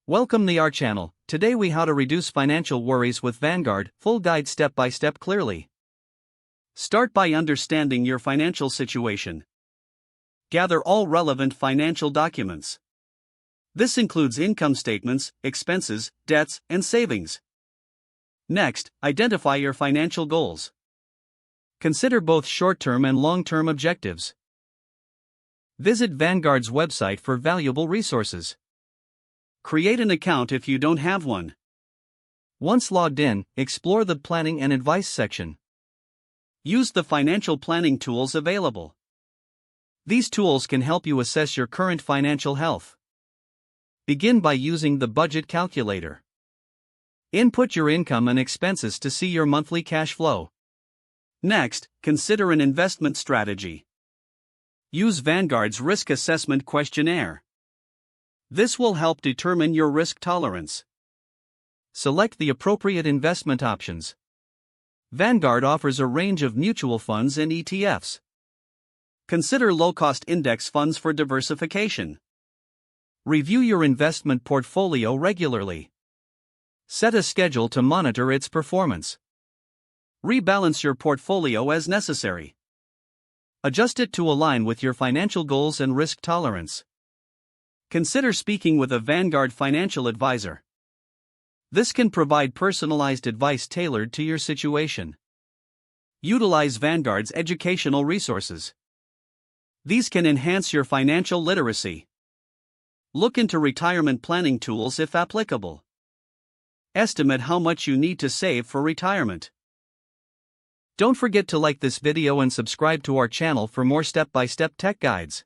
Welcome to our channel. Today we how to reduce financial worries with Vanguard, full guide step by step clearly. Start by understanding your financial situation. Gather all relevant financial documents. This includes income statements, expenses, debts, and savings. Next, identify your financial goals. Consider both short-term and long-term objectives. Visit Vanguard's website for valuable resources. Create an account if you don't have one. Once logged in, explore the planning and advice section. Use the financial planning tools available. These tools can help you assess your current financial health. Begin by using the budget calculator. Input your income and expenses to see your monthly cash flow. Next, consider an investment strategy. Use Vanguard's risk assessment questionnaire. This will help determine your risk tolerance. Select the appropriate investment options. Vanguard offers a range of mutual funds and ETFs. Consider low-cost index funds for diversification. Review your investment portfolio regularly. Set a schedule to monitor its performance. Rebalance your portfolio as necessary. Adjust it to align with your financial goals and risk tolerance. Consider speaking with a Vanguard financial advisor. This can provide personalized advice tailored to your situation. Utilize Vanguard's educational resources. These can enhance your financial literacy. Look into retirement planning tools if applicable. Estimate how much you need to save for retirement. Don't forget to like this video and subscribe to our channel for more step-by-step tech guides.